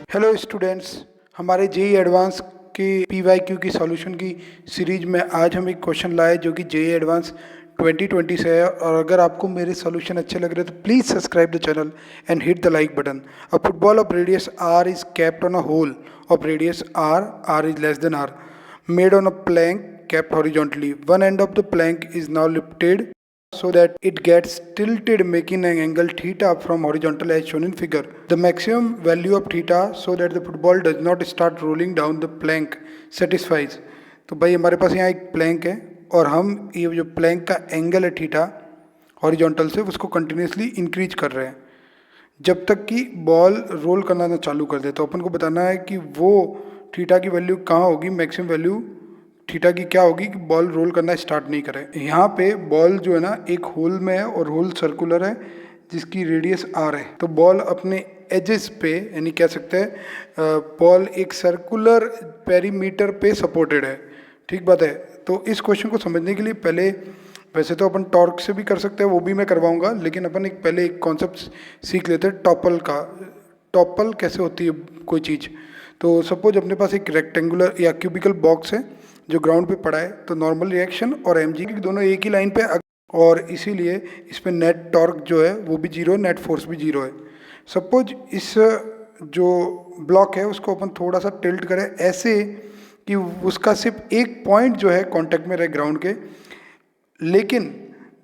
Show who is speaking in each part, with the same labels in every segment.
Speaker 1: Hello students, हमारे JEE advance की PYQ की सॉल्यूशन की सीरीज में आज हम एक क्वेश्चन लाए जो कि जेई एडवांस 2020 से है। और अगर आपको मेरे सॉल्यूशन अच्छे लग रहे हैं तो please subscribe the channel and hit the like button. A football of radius R is capped on a hole of radius R is less than R, made on a plank kept horizontally. One end of the plank is now lifted so that it gets tilted, making an angle theta from horizontal as shown in figure. The maximum value of theta so that the football does not start rolling down the plank satisfies. तो भाई हमारे पास यहाँ एक Planck है और हम ये जो प्लैंक का एंगल है थीटा हॉरिजॉन्टल से उसको कंटिन्यूसली इंक्रीज कर रहे हैं जब तक कि बॉल रोल करना ना चालू कर दे। तो अपन को बताना है कि वो थीटा की वैल्यू कहाँ होगी, मैक्सिमम वैल्यू थीटा की क्या होगी कि बॉल रोल करना स्टार्ट नहीं करे। यहाँ पे बॉल जो है ना एक होल में है और होल सर्कुलर है जिसकी रेडियस आर है। तो बॉल अपने एजेस पे यानी कह सकते हैं बॉल एक सर्कुलर पेरीमीटर पे सपोर्टेड है। ठीक बात है। तो इस क्वेश्चन को समझने के लिए पहले, वैसे तो अपन टॉर्क से भी कर सकते हैं, वो भी मैं करवाऊंगा, लेकिन अपन पहले एक कॉन्सेप्ट सीख लेते हैं टॉपल का। टॉपल कैसे होती है कोई चीज़। तो सपोज अपने पास एक रेक्टेंगुलर या क्यूबिकल बॉक्स है जो ग्राउंड पे पड़ा है, तो नॉर्मल रिएक्शन और एम जी दोनों एक ही लाइन पे, और इसीलिए इस पर नेट टॉर्क जो है वो भी जीरो है, नेट फोर्स भी जीरो है। सपोज इस जो ब्लॉक है उसको अपन थोड़ा सा टिल्ट करें ऐसे कि उसका सिर्फ एक पॉइंट जो है कांटेक्ट में रहे ग्राउंड के, लेकिन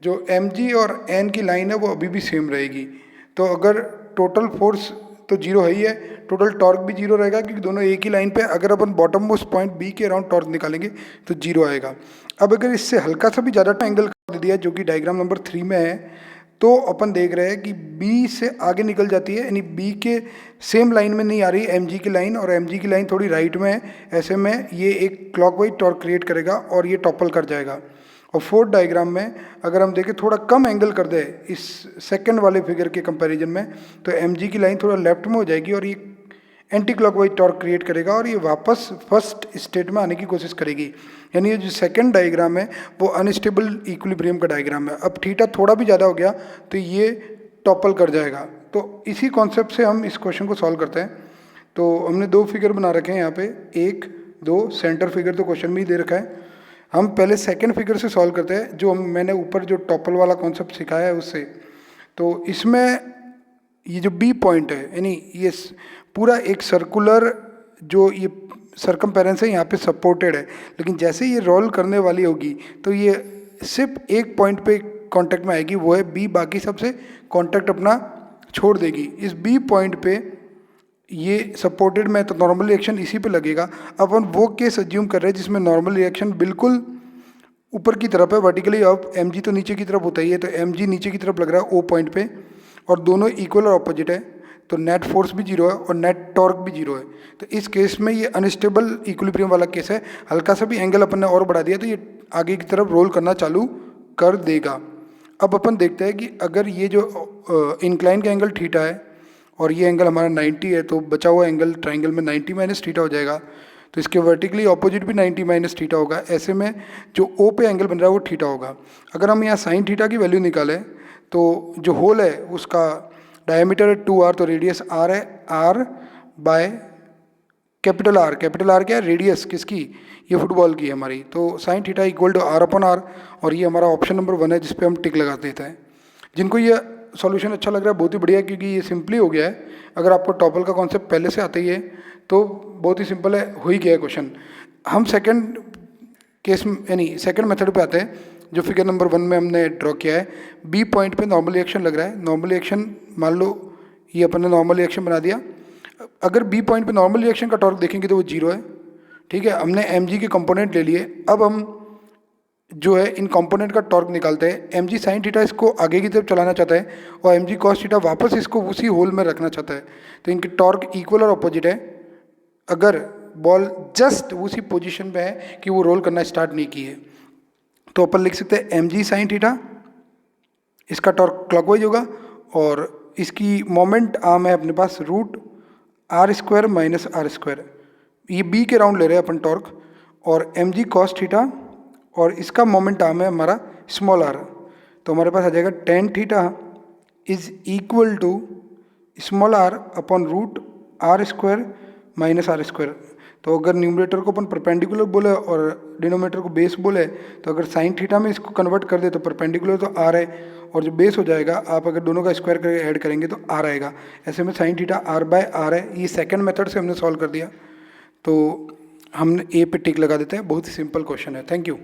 Speaker 1: जो एम जी और एन की लाइन है वो अभी भी सेम रहेगी। तो अगर टोटल फोर्स तो जीरो है ही है, टोटल टॉर्क भी जीरो रहेगा क्योंकि दोनों एक ही लाइन पे। अगर अपन बॉटम मोस्ट पॉइंट बी के अराउंड टॉर्क निकालेंगे तो जीरो आएगा। अब अगर इससे हल्का सा भी ज़्यादा एंगल कर दिया जो कि डायग्राम नंबर 3 में है, तो अपन देख रहे हैं कि बी से आगे निकल जाती है, यानी बी के सेम लाइन में नहीं आ रही एम जी की लाइन, और एम जी की लाइन थोड़ी राइट में है। ऐसे में ये एक क्लॉकवाइज टॉर्क क्रिएट करेगा और ये टॉपल कर जाएगा। और फोर्थ डायग्राम में अगर हम देखें थोड़ा कम एंगल कर दे इस सेकंड वाले फिगर के कंपैरिजन में, तो एम जी की लाइन थोड़ा लेफ्ट में हो जाएगी और ये एंटी क्लॉकवाइज टॉर्क क्रिएट करेगा और ये वापस फर्स्ट स्टेट में आने की कोशिश करेगी। यानी ये जो सेकंड डायग्राम है वो अनस्टेबल इक्विलिब्रियम का डायग्राम है। अब थीटा थोड़ा भी ज़्यादा हो गया तो ये टॉपल कर जाएगा। तो इसी कॉन्सेप्ट से हम इस क्वेश्चन को सॉल्व करते हैं। तो हमने दो फिगर बना रखे हैं यहाँ पे, एक दो, सेंटर फिगर तो क्वेश्चन में ही दे रखा है। हम पहले सेकंड फिगर से सॉल्व करते हैं जो मैंने ऊपर जो टॉपल वाला कॉन्सेप्ट सिखाया है उससे। तो इसमें ये जो बी पॉइंट है, यानी ये पूरा एक सर्कुलर जो ये सरकमपेरेंस है यहाँ पे सपोर्टेड है, लेकिन जैसे ये रोल करने वाली होगी तो ये सिर्फ एक पॉइंट पे कांटेक्ट में आएगी, वो है बी। बाकी सबसे कांटेक्ट अपना छोड़ देगी। इस बी पॉइंट पे ये सपोर्टेड में, तो नॉर्मल रिएक्शन इसी पे लगेगा। अब हम वो केस अज्यूम कर रहे हैं जिसमें नॉर्मल रिएक्शन बिल्कुल ऊपर की तरफ है वर्टिकली। अब एम जी तो नीचे की तरफ होता ही है, तो एम जी नीचे की तरफ लग रहा है ओ पॉइंट पे, और दोनों इक्वल और ऑपोजिट है, तो नेट फोर्स भी जीरो है और नेट टॉर्क भी जीरो है। तो इस केस में ये अनस्टेबल इक्विलिब्रियम वाला केस है। हल्का सा भी एंगल अपन ने और बढ़ा दिया तो ये आगे की तरफ रोल करना चालू कर देगा। अब अपन देखते हैं कि अगर ये जो इंक्लाइन का एंगल थीटा है और ये एंगल हमारा 90 है, तो बचा हुआ एंगल ट्राइंगल में 90 माइनस थीटा हो जाएगा। तो इसके वर्टिकली ऑपोजिट भी 90 माइनस थीटा होगा। ऐसे में जो ओ पे एंगल बन रहा है वो थीटा होगा। अगर हम यहाँ साइन थीटा की वैल्यू निकालें तो जो होल है उसका डायमीटर है 2r, तो रेडियस r है, r by capital R. Capital R क्या है? रेडियस किसकी? ये फुटबॉल की है हमारी। तो sine theta equal to r upon r, और ये हमारा ऑप्शन नंबर 1 है जिस पे हम टिक लगा देते हैं। जिनको ये सॉल्यूशन अच्छा लग रहा है बहुत ही बढ़िया, क्योंकि ये सिंपली हो गया है। अगर आपको टॉपल का कॉन्सेप्ट पहले से आता ही है तो बहुत ही सिंपल है, हो ही गया है क्वेश्चन। हम सेकंड केस यानी सेकंड मेथड पे आते हैं जो फिगर नंबर 1 में हमने ड्रॉ किया है। बी पॉइंट पे नॉर्मल रिएक्शन लग रहा है। नॉर्मल रिएक्शन मान लो ये अपन ने नॉर्मल रिएक्शन बना दिया। अगर बी पॉइंट पे नॉर्मल रिएक्शन का टॉर्क देखेंगे तो वो जीरो है। ठीक है, हमने एम जी के कंपोनेंट ले लिए। अब हम जो है इन कंपोनेंट का टॉर्क निकालते हैं। एम जी साइन थीटा इसको आगे की तरफ चलाना चाहता है और एम जी कॉस थीटा वापस इसको उसी होल में रखना चाहता है। तो इनके टॉर्क इक्वल और अपोजिट है। अगर बॉल जस्ट उसी पोजीशन पे है कि वो रोल करना स्टार्ट नहीं की है, तो अपन लिख सकते हैं एम जी साइन थीटा, इसका टॉर्क क्लॉकवाइज होगा, और इसकी मोमेंट आर्म है अपने पास root R square minus R square. ये बी के राउंड ले रहे हैं अपन टॉर्क, और एम जी कॉस थीटा, और इसका मोमेंट आर्म है हमारा स्मॉल आर। तो हमारे पास आ जाएगा tan theta is equal to small R upon root R square minus R square. तो अगर न्यूमरेटर को अपन परपेंडिकुलर बोले और डिनोमिनेटर को बेस बोले तो अगर साइन थीटा में इसको कन्वर्ट कर दे तो परपेंडिकुलर तो आर है, और जो बेस हो जाएगा आप अगर दोनों का स्क्वायर करके ऐड करेंगे तो आर आएगा। ऐसे में sine theta R by R है। ये सेकंड मेथड से हमने सॉल्व कर दिया, तो हमने ए पे टिक लगा देते हैं। बहुत ही सिंपल क्वेश्चन है। Thank you.